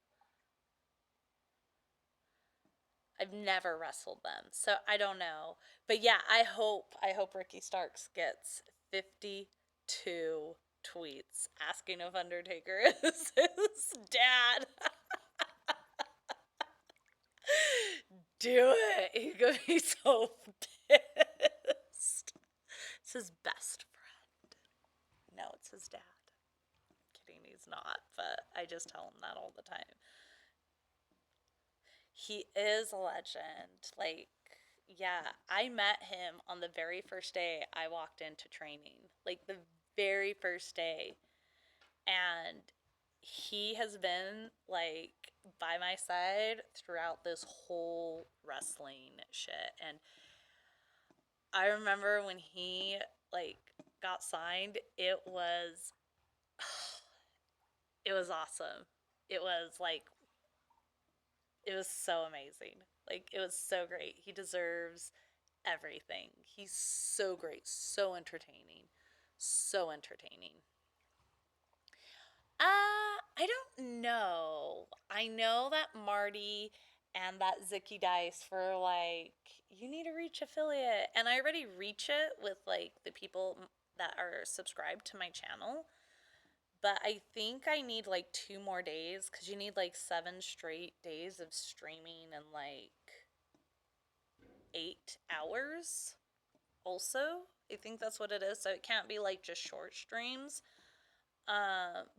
I've never wrestled them. So I don't know. But yeah, I hope Ricky Starks gets 52 tweets asking if Undertaker is his dad. Do it. He's gonna be so pissed. It's his best friend. No, it's his dad. I'm kidding, he's not, but I just tell him that all the time. He is a legend. Like, Yeah, I met him on the very first day I walked into training. Like the very first day. And he has been like by my side throughout this whole wrestling shit. And I remember when he like got signed, it was awesome. It was like it was so amazing. Like it was so great. He deserves everything. He's so great, so entertaining. So entertaining. I don't know. I know that Marty and that Zicky Dice were like, you need to reach affiliate. And I already reach it with like the people that are subscribed to my channel. But I think I need like 2 more days because you need like 7 straight days of streaming and like 8 hours also. I think that's what it is. So it can't be like just short streams.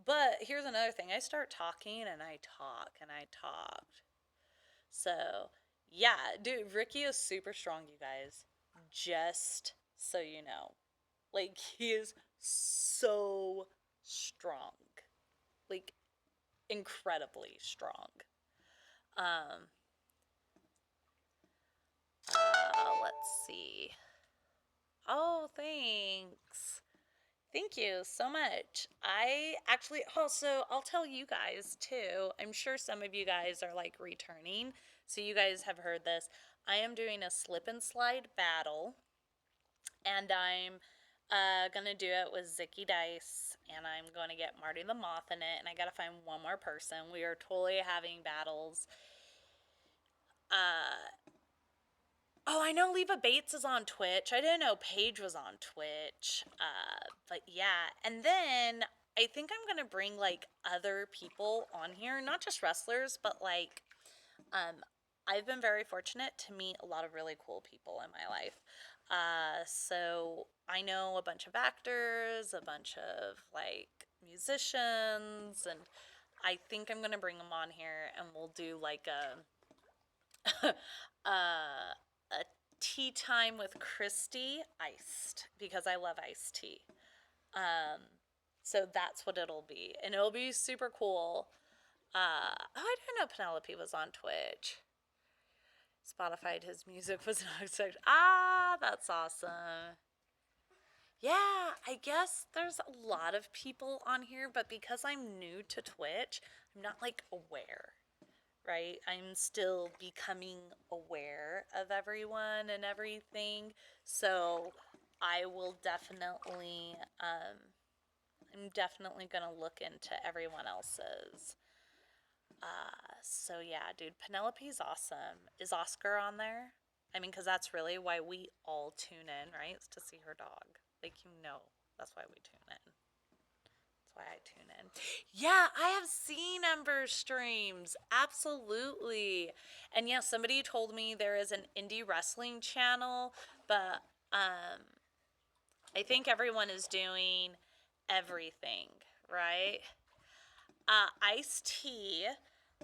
But here's another thing. I start talking and I talk and I talk. So, yeah, dude, Ricky is super strong, you guys. Just so you know. Like, he is so strong. Like, incredibly strong. Um, let's see. Oh, thanks. Thank you so much. I actually, also, I'll tell you guys too. I'm sure some of you guys are like returning, so you guys have heard this. I am doing a slip and slide battle, and I'm gonna do it with Zicky Dice, and I'm gonna get Marty the Moth in it, and I gotta find one more person. We are totally having battles. Uh, Oh, I know Leva Bates is on Twitch. I didn't know Paige was on Twitch. But yeah. And then I think I'm gonna bring like other people on here, not just wrestlers, but like um I've been very fortunate to meet a lot of really cool people in my life. So I know a bunch of actors, a bunch of like musicians, and I think I'm gonna bring them on here and we'll do like a tea time with Christy iced because I love iced tea. Um, so that's what it'll be, and it'll be super cool. Oh, I didn't know Penelope was on Twitch. Spotify'd his music was not accepted. Ah, that's awesome. Yeah, I guess there's a lot of people on here, but because I'm new to Twitch, I'm not like aware, right? I'm still becoming aware of everyone and everything. So I will definitely, I'm definitely going to look into everyone else's. So yeah, dude, Penelope's awesome. Is Oscar on there? I mean, because that's really why we all tune in, right? It's to see her dog. Like, you know, that's why we tune in. That's why I tune in. Yeah, I have seen Ember streams. Absolutely. And yeah, somebody told me there is an indie wrestling channel, but I think everyone is doing everything, right? Iced tea,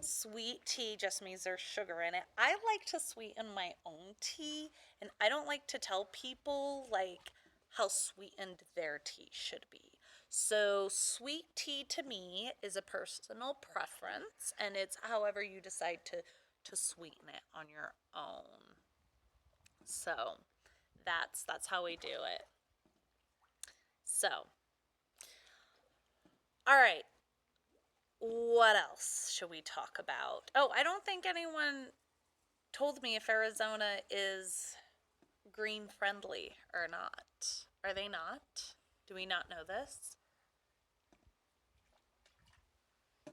sweet tea just means there's sugar in it. I like to sweeten my own tea, and I don't like to tell people like how sweetened their tea should be. So, sweet tea to me is a personal preference, and it's however you decide to sweeten it on your own. So, that's how we do it. So, all right. What else should we talk about? Oh, I don't think anyone told me if Arizona is green friendly or not. Are they not? Do we not know this?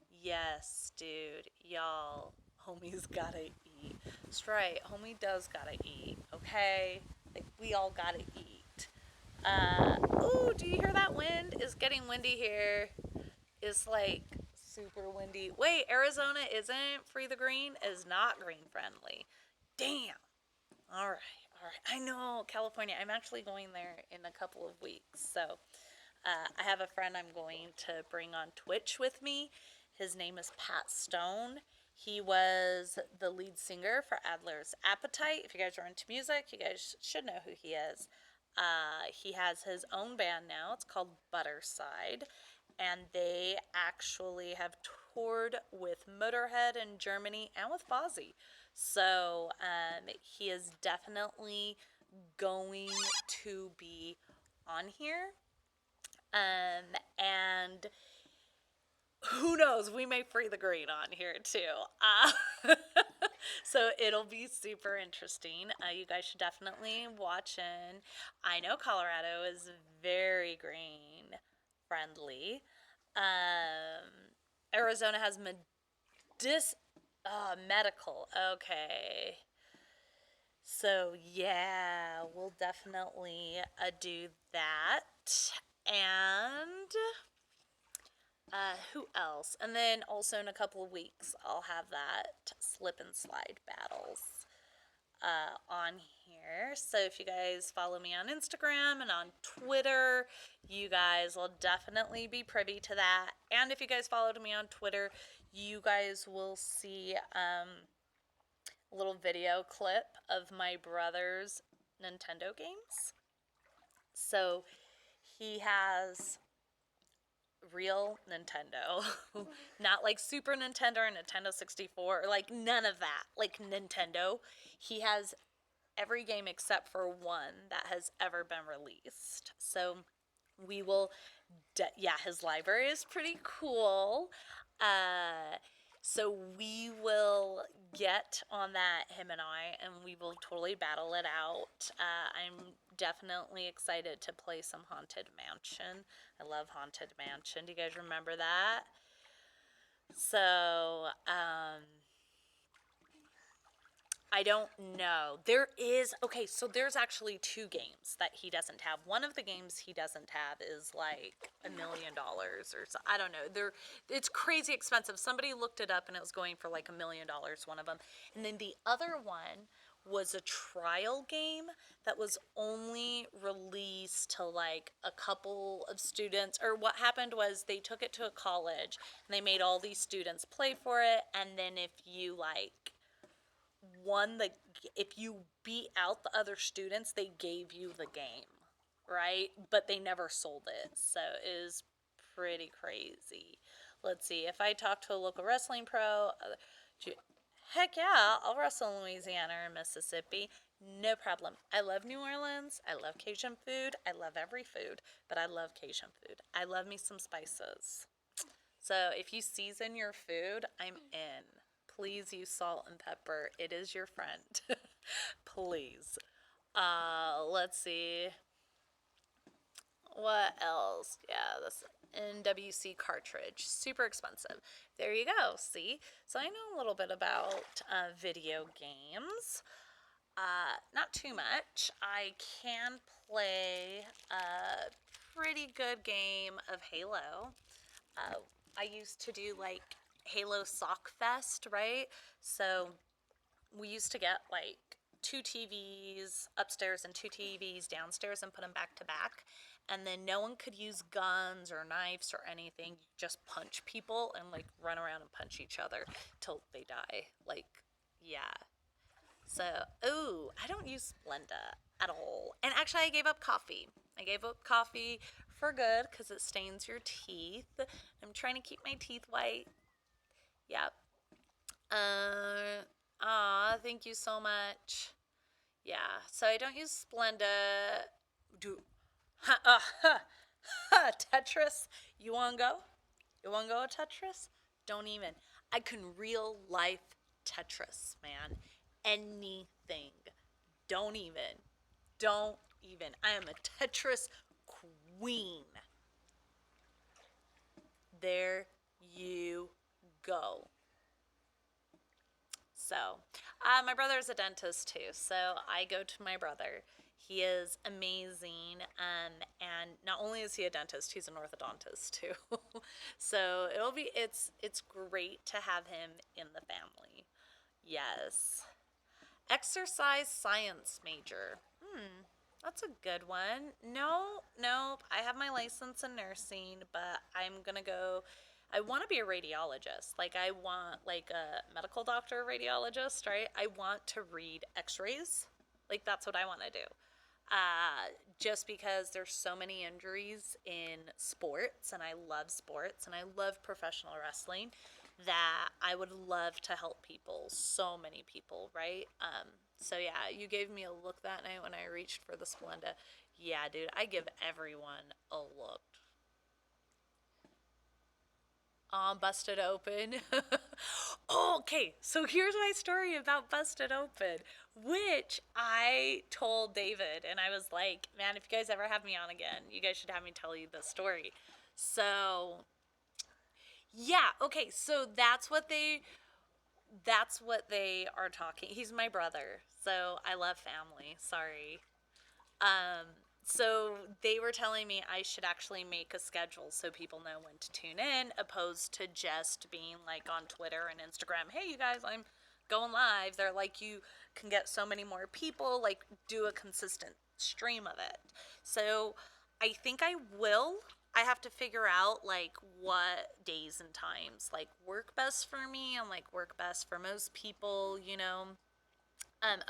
Yes, dude. Y'all, homie's gotta eat. That's right, homie does gotta eat, okay? Like, we all gotta eat. Ooh, do you hear that wind? It's getting windy here. It's like super windy. Wait, Arizona isn't free the green? Is not green friendly. Damn. All right, all right. I know California. I'm actually going there in a couple of weeks. So I have a friend I'm going to bring on Twitch with me. His name is Pat Stone. He was the lead singer for Adler's Appetite. If you guys are into music, you guys should know who he is. He has his own band now. It's called Butterside. And they actually have toured with Motorhead in Germany and with Fozzy. So he is definitely going to be on here. And who knows, we may free the green on here too. So it'll be super interesting. You guys should definitely watch in. I know Colorado is very green friendly. Arizona has medical. Okay. So yeah, we'll definitely do that. And who else? And then also in a couple of weeks, I'll have that slip and slide battles on here. So if you guys follow me on Instagram and on Twitter, you guys will definitely be privy to that. And if you guys followed me on Twitter, you guys will see a little video clip of my brother's Nintendo games. So he has real Nintendo, not like Super Nintendo or Nintendo 64, like none of that, like Nintendo. He has every game except for one that has ever been released. So we will, yeah, his library is pretty cool. So we will get on that, him and I, and we will totally battle it out. I'm definitely excited to play some Haunted Mansion. I love Haunted Mansion. Do you guys remember that? So, I don't know. So there's actually two games that he doesn't have. One of the games he doesn't have is like $1 million or so. I don't know. It's crazy expensive. Somebody looked it up and it was going for like $1 million, one of them. And then the other one was a trial game that was only released to like a couple of students. Or what happened was they took it to a college and they made all these students play for it. And then if you if you beat out the other students, they gave you the game, right? But they never sold it. So it was pretty crazy. Let's see. If I talk to a local wrestling pro, heck yeah, I'll wrestle in Louisiana or Mississippi. No problem. I love New Orleans. I love Cajun food. I love every food, but I love Cajun food. I love me some spices. So if you season your food, I'm in. Please use salt and pepper. It is your friend. Please. Let's see. What else? Yeah, this NWC cartridge. Super expensive. There you go. See? So I know a little bit about video games. Not too much. I can play a pretty good game of Halo. I used to do like Halo Sock Fest, right? So we used to get like two TVs upstairs and two TVs downstairs and put them back to back. And then no one could use guns or knives or anything. Just punch people and like run around and punch each other till they die. Like, yeah. So, I don't use Splenda at all. And actually, I gave up coffee. I gave up coffee for good because it stains your teeth. I'm trying to keep my teeth white. Yep. Thank you so much. Yeah, so I don't use Splenda. Tetris. You wanna go? You wanna go with Tetris? Don't even. I can real life Tetris, man. Anything. Don't even. Don't even. I am a Tetris queen. There you go. So, my brother's a dentist too, so I go to my brother. He is amazing, and not only is he a dentist, he's an orthodontist too. So it's great to have him in the family. Yes. Exercise science major. That's a good one. No, I have my license in nursing, but I'm gonna go I want to be a radiologist. Like, I want, like, a medical doctor radiologist, right? I want to read x-rays. Like, that's what I want to do. Just because there's so many injuries in sports, and I love sports, and I love professional wrestling, that I would love to help people, so many people, right? So yeah, you gave me a look that night when I reached for the Splenda. Yeah, dude, I give everyone a look. Busted Open. Okay, so here's my story about Busted Open, which I told David, and I was like, man, if you guys ever have me on again, you guys should have me tell you the story. So, yeah, okay, so that's what they are talking. He's my brother, so I love family. Sorry. Um, so they were telling me I should actually make a schedule so people know when to tune in, opposed to just being like on Twitter and Instagram, hey, you guys, I'm going live. They're like, you can get so many more people, like, do a consistent stream of it. So I think I will. I have to figure out like what days and times like work best for me and like work best for most people, you know.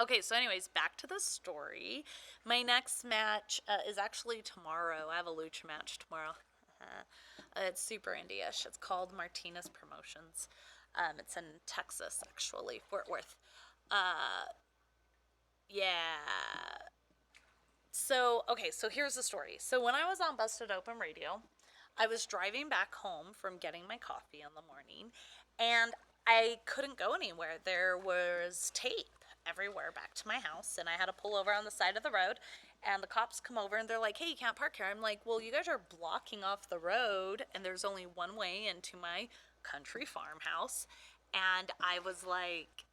Okay, so anyways, back to the story. My next match is actually tomorrow. I have a lucha match tomorrow. It's super indie-ish. It's called Martinez Promotions. It's in Texas, actually, Fort Worth. Uh, yeah. So, okay, so here's the story. So when I was on Busted Open Radio, I was driving back home from getting my coffee in the morning, and I couldn't go anywhere. There was tape everywhere back to my house, and I had to pull over on the side of the road, and the cops come over and they're like, hey, you can't park here. I'm like, well, you guys are blocking off the road, and there's only one way into my country farmhouse. And I was like,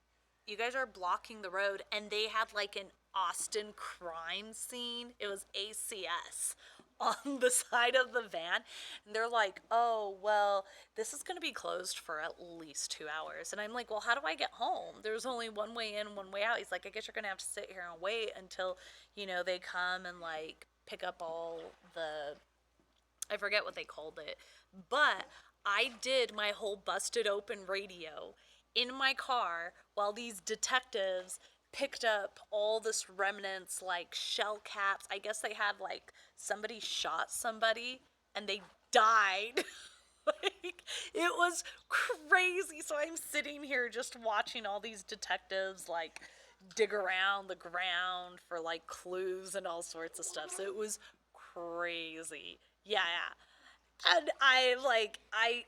you guys are blocking the road. And they had like an Austin crime scene. It was ACS on the side of the van. And they're like, oh, well, this is going to be closed for at least 2 hours. And I'm like, well, how do I get home? There's only one way in, one way out. He's like, I guess you're going to have to sit here and wait until, you know, they come and like pick up all the, I forget what they called it. But I did my whole Busted Open radio in my car while these detectives picked up all this remnants like shell caps. I guess they had like somebody shot somebody and they died. Like, it was crazy. So I'm sitting here just watching all these detectives like dig around the ground for like clues and all sorts of stuff. So it was crazy. Yeah, yeah. And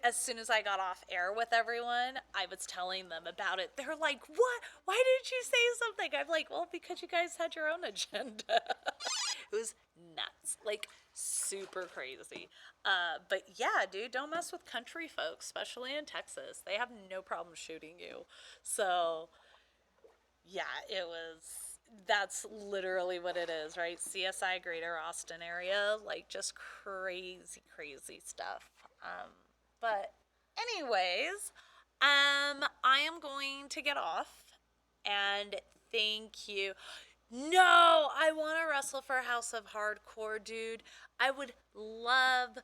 as soon as I got off air with everyone, I was telling them about it. They're like, what? Why didn't you say something? I'm like, well, because you guys had your own agenda. It was nuts. Like, super crazy. But yeah, dude, don't mess with country folks, especially in Texas. They have no problem shooting you. So, yeah, that's literally what it is, right? CSI Greater Austin area, like just crazy, crazy stuff. But anyways, I am going to get off and thank you. No, I want to wrestle for House of Hardcore, dude. I would love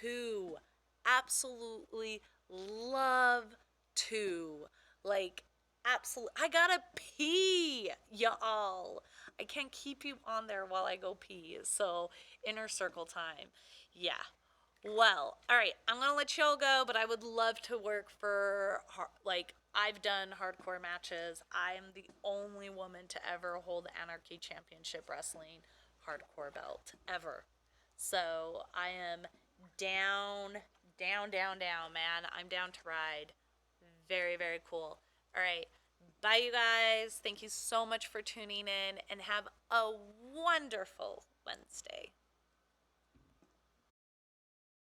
to. Absolutely love to. Like, absolutely. I gotta pee, y'all. I can't keep you on there while I go pee. So, inner circle time. Yeah. Well, all right. I'm gonna let y'all go, but I would love to work for like I've done hardcore matches. I am the only woman to ever hold the Anarchy Championship Wrestling hardcore belt ever. So I am down, down, down, down, man. I'm down to ride. Very, very cool. All right. Bye, you guys. Thank you so much for tuning in and have a wonderful Wednesday.